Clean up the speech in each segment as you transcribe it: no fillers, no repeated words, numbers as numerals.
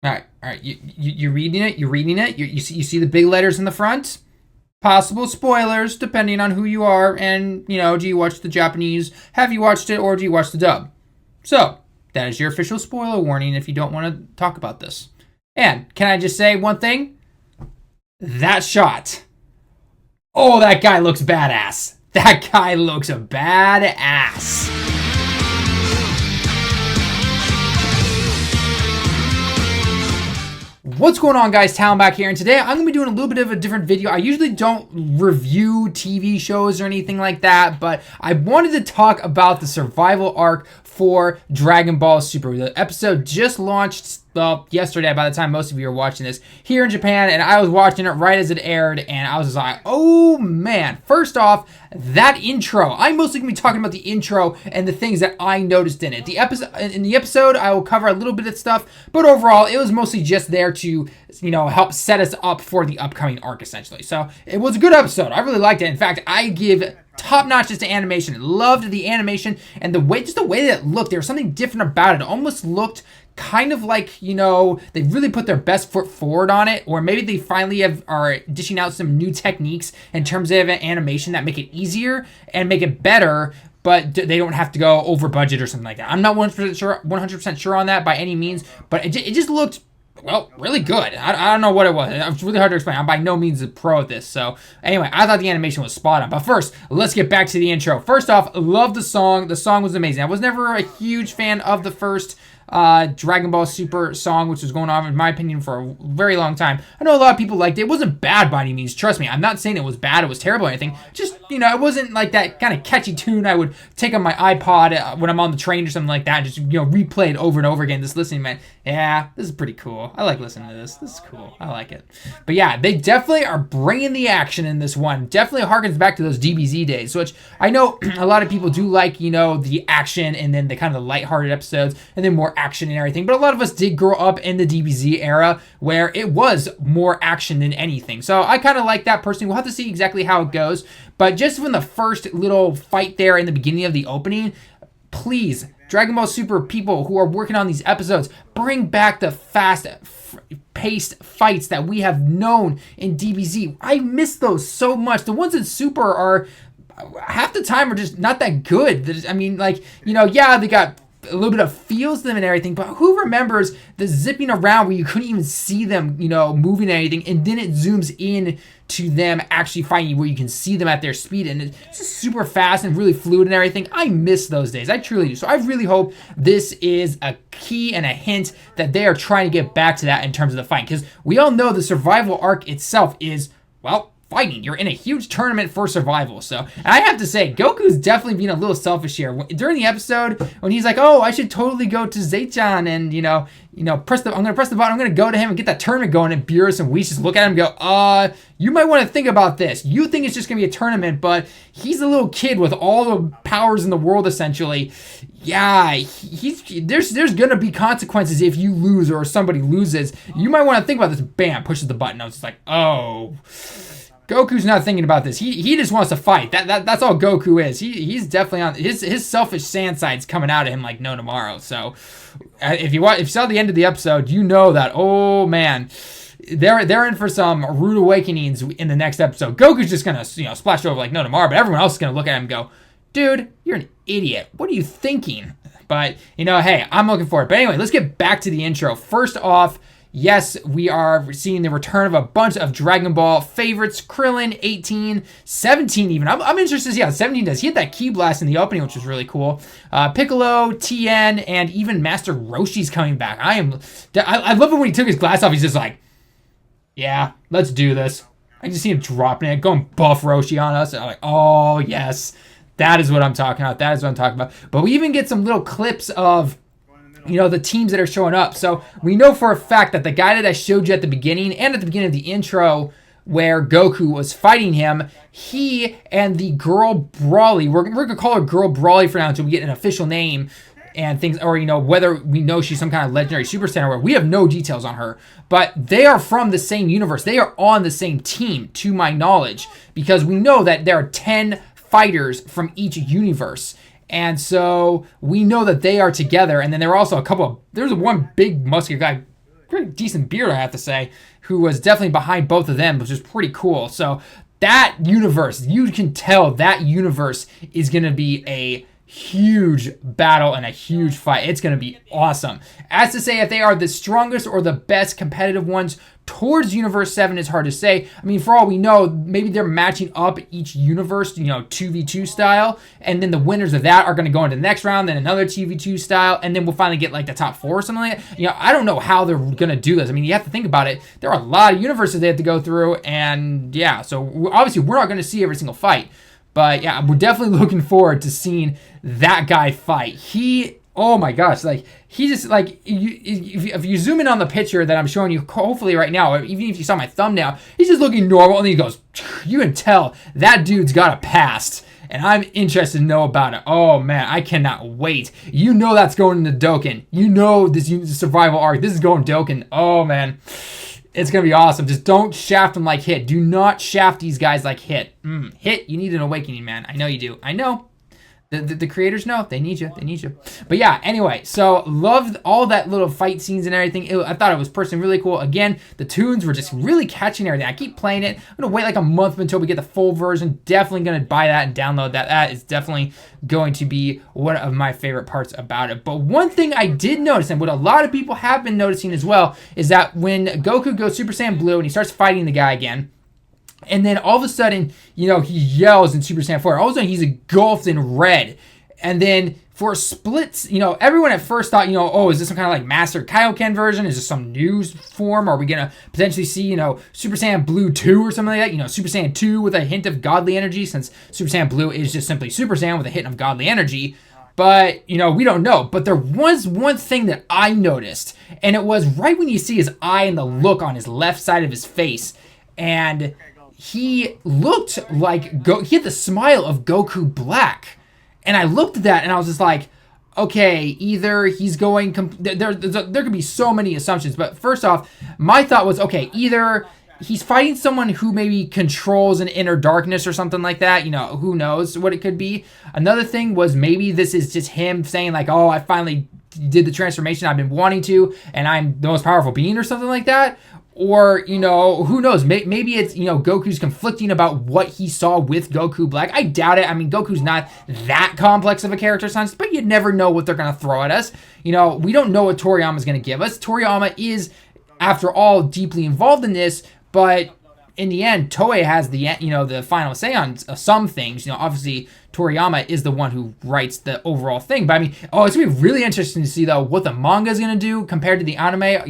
All right. You're reading it. You're reading it. You see the big letters in the front. Possible spoilers depending on who you are, and do you watch the Japanese? Have you watched it, or do you watch the dub? So that is your official spoiler warning if you don't want to talk about this. And can I just say one thing? That shot. Oh, that guy looks badass. That guy looks a badass. What's going on, guys? Talon back here, and today I'm going to be doing a little bit of a different video. I usually don't review TV shows or anything like that, but I wanted to talk about the survival arc for Dragon Ball Super. The episode just launched, well, yesterday by the time most of you are watching this, here in Japan, and I was watching it right as it aired, and I was just like, oh man. First off, that intro. I'm mostly going to be talking about the intro and the things that I noticed in it. In the episode, I will cover a little bit of stuff, but overall, it was mostly just there to, help set us up for the upcoming arc, essentially. So, it was a good episode. I really liked it. In fact, I give top notch just to animation. Loved the animation and the way that it looked. There was something different about it. It almost looked kind of like, they really put their best foot forward on it, or maybe they finally are dishing out some new techniques in terms of animation that make it easier and make it better, but they don't have to go over budget or something like that. I'm not 100% sure on that by any means, but it just looked, well, really good. I don't know what it was. It's really hard to explain. I'm by no means a pro at this. So anyway, I thought the animation was spot on. But first, let's get back to the intro. First off, love the song. The song was amazing. I was never a huge fan of the first Dragon Ball Super song, which was going on, in my opinion, for a very long time. I know a lot of people liked it. It wasn't bad by any means. Trust me, I'm not saying it was bad. It was terrible or anything. Just, it wasn't like that kind of catchy tune I would take on my iPod when I'm on the train or something like that and just, replay it over and over again, just listening, man. Yeah, this is pretty cool. I like listening to this. This is cool. I like it. But yeah, they definitely are bringing the action in this one. Definitely harkens back to those DBZ days, which I know a lot of people do like, the action and then the kind of the lighthearted episodes and then more action and everything. But a lot of us did grow up in the DBZ era where it was more action than anything. So I kind of like that personally. We'll have to see exactly how it goes. But just from the first little fight there in the beginning of the opening, please, Dragon Ball Super people who are working on these episodes, bring back the fast-paced fights that we have known in DBZ. I miss those so much. The ones in Super are, half the time, are just not that good. I mean, yeah, they got a little bit of feels to them and everything, but who remembers the zipping around where you couldn't even see them, moving anything, and then it zooms in to them actually fighting where you can see them at their speed, and it's just super fast and really fluid and everything. I miss those days. I truly do. So I really hope this is a key and a hint that they are trying to get back to that in terms of the fight, because we all know the survival arc itself is, well, fighting. You're in a huge tournament for survival. So, and I have to say, Goku's definitely being a little selfish here. During the episode, when he's like, "Oh, I should totally go to Zeichan and I'm gonna press the button. I'm gonna go to him and get that tournament going." And Beerus and Whis just look at him and go, you might want to think about this. You think it's just gonna be a tournament, but he's a little kid with all the powers in the world, essentially. Yeah, there's gonna be consequences if you lose or somebody loses. You might want to think about this. Bam, pushes the button. I was just like, oh. Goku's not thinking about this. He just wants to fight. That's all Goku is. He's definitely on his selfish sand side's coming out of him like no tomorrow. So if you saw the end of the episode, you know that, oh man, they're in for some rude awakenings in the next episode. Goku's just gonna splash over like no tomorrow, but everyone else is gonna look at him and go, dude, you're an idiot. What are you thinking? But hey, I'm looking for it. But anyway, let's get back to the intro. First off, yes, we are seeing the return of a bunch of Dragon Ball favorites. Krillin, 18, 17 even. I'm interested to see how 17 does. He had that Ki Blast in the opening, which was really cool. Piccolo, Tien, and even Master Roshi's coming back. I love it when he took his glass off. He's just like, yeah, let's do this. I just see him dropping it, going buff Roshi on us. And I'm like, oh, yes. That is what I'm talking about. That is what I'm talking about. But we even get some little clips of the teams that are showing up. So we know for a fact that the guy that I showed you at the beginning and at the beginning of the intro where Goku was fighting him, he and the girl Brawly, we're going to call her Girl Brawly for now until we get an official name and things, or, whether we know she's some kind of legendary Super Saiyan, where we have no details on her, but they are from the same universe. They are on the same team, to my knowledge, because we know that there are 10 fighters from each universe. And so we know that they are together. And then there are also there's one big muscular guy pretty decent beard, I have to say, who was definitely behind both of them, which is pretty cool. So that universe, you can tell that universe is going to be a huge battle and a huge fight. It's going to be awesome. As to say if they are the strongest or the best competitive ones towards Universe 7 is hard to say. I mean, for all we know, maybe they're matching up each universe, 2v2 style, and then the winners of that are going to go into the next round, then another 2v2 style, and then we'll finally get like the top 4 or something like that. I don't know how they're going to do this. I mean, you have to think about it. There are a lot of universes they have to go through, and yeah, so obviously we're not going to see every single fight. But yeah, we're definitely looking forward to seeing that guy fight. Oh my gosh, like he just like if you zoom in on the picture that I'm showing you, hopefully right now, even if you saw my thumbnail, he's just looking normal, and then he goes. You can tell that dude's got a past, and I'm interested to know about it. Oh man, I cannot wait. That's going into Dokkan. This survival arc. This is going Dokkan. Oh man. It's going to be awesome. Just don't shaft them like Hit. Do not shaft these guys like Hit. Hit, you need an awakening, man. I know you do. I know. The creators know. They need you. They need you. But yeah, anyway. So, loved all that little fight scenes and everything. I thought it was personally really cool. Again, the tunes were just really catching everything. I keep playing it. I'm going to wait like a month until we get the full version. Definitely going to buy that and download that. That is definitely going to be one of my favorite parts about it. But one thing I did notice, and what a lot of people have been noticing as well, is that when Goku goes Super Saiyan Blue and he starts fighting the guy again, and then all of a sudden, he yells in Super Saiyan 4. All of a sudden, he's engulfed in red. And then for splits, everyone at first thought, is this some kind of like Master Kaioken version? Is this some new form? Are we going to potentially see, Super Saiyan Blue 2 or something like that? Super Saiyan 2 with a hint of godly energy, since Super Saiyan Blue is just simply Super Saiyan with a hint of godly energy. But, we don't know. But there was one thing that I noticed. And it was right when you see his eye and the look on his left side of his face. And he looked like he had the smile of Goku Black, and I looked at that and I was just like, okay, either he's going. There could be so many assumptions, but first off, my thought was, okay, either he's fighting someone who maybe controls an inner darkness or something like that. Who knows what it could be. Another thing was maybe this is just him saying like, oh, I finally did the transformation I've been wanting to, and I'm the most powerful being or something like that. Or, who knows? Maybe it's, Goku's conflicting about what he saw with Goku Black. I doubt it. I mean, Goku's not that complex of a character science, but you never know what they're going to throw at us. We don't know what Toriyama's going to give us. Toriyama is, after all, deeply involved in this, but in the end, Toei has the final say on some things. Obviously, Toriyama is the one who writes the overall thing. But I mean, it's going to be really interesting to see, though, what the manga is going to do compared to the anime,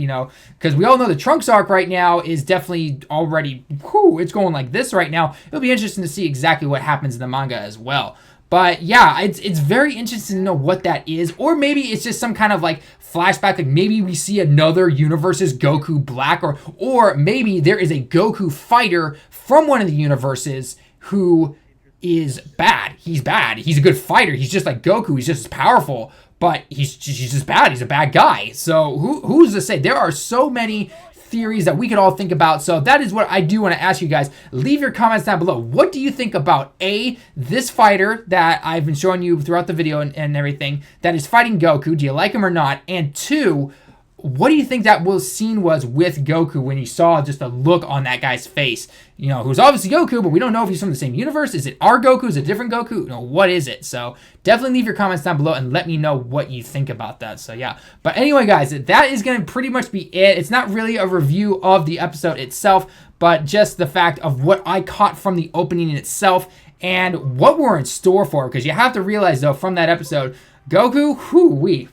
because we all know the Trunks arc right now is definitely already, it's going like this right now. It'll be interesting to see exactly what happens in the manga as well. But yeah, it's very interesting to know what that is. Or maybe it's just some kind of like flashback, like maybe we see another universe's Goku Black, or maybe there is a Goku fighter from one of the universes who is bad. He's bad. He's a good fighter. He's just like Goku. He's just as powerful, but he's just bad. He's a bad guy. So who's to say? There are so many theories that we could all think about. So that is what I do want to ask you guys. Leave your comments down below. What do you think about this fighter that I've been showing you throughout the video and everything that is fighting Goku? Do you like him or not? And 2, what do you think that scene was with Goku when you saw just a look on that guy's face? Who's obviously Goku, but we don't know if he's from the same universe. Is it our Goku? Is it a different Goku? What is it? So definitely leave your comments down below and let me know what you think about that. So yeah. But anyway, guys, that is going to pretty much be it. It's not really a review of the episode itself, but just the fact of what I caught from the opening in itself and what we're in store for. Because you have to realize, though, from that episode, Goku,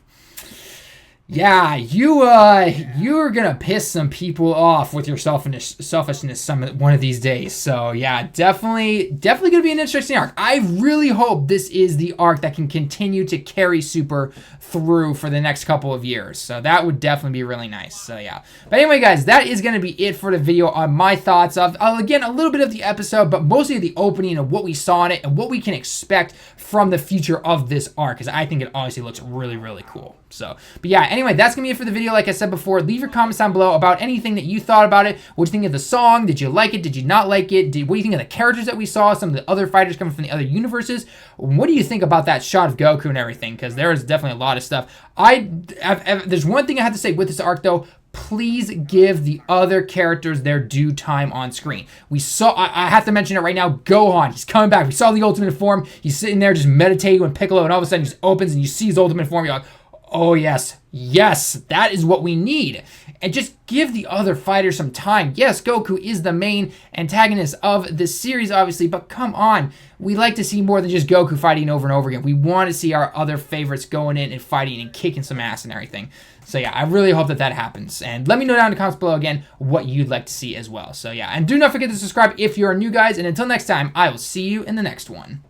yeah, you're gonna piss some people off with your selfishness one of these days. So yeah, definitely gonna be an interesting arc. I really hope this is the arc that can continue to carry Super through for the next couple of years. So that would definitely be really nice. So yeah. But anyway, guys, that is gonna be it for the video on my thoughts of again a little bit of the episode, but mostly the opening and what we saw in it and what we can expect from the future of this arc, because I think it honestly looks really, really cool. So, but yeah, anyway, that's going to be it for the video. Like I said before, leave your comments down below about anything that you thought about it. What do you think of the song? Did you like it? Did you not like it? What do you think of the characters that we saw? Some of the other fighters coming from the other universes? What do you think about that shot of Goku and everything? Because there is definitely a lot of stuff. There's one thing I have to say with this arc, though. please give the other characters their due time on screen. We saw, I have to mention it right now, Gohan, he's coming back. We saw the ultimate form. He's sitting there just meditating with Piccolo, and all of a sudden he just opens and you see his ultimate form. You're like, oh yes, yes, that is what we need. And just give the other fighters some time. Yes, Goku is the main antagonist of this series, obviously, but come on. We like to see more than just Goku fighting over and over again. We want to see our other favorites going in and fighting and kicking some ass and everything. So yeah, I really hope that that happens. And let me know down in the comments below again what you'd like to see as well. So yeah, and do not forget to subscribe if you're new, guys. And until next time, I will see you in the next one.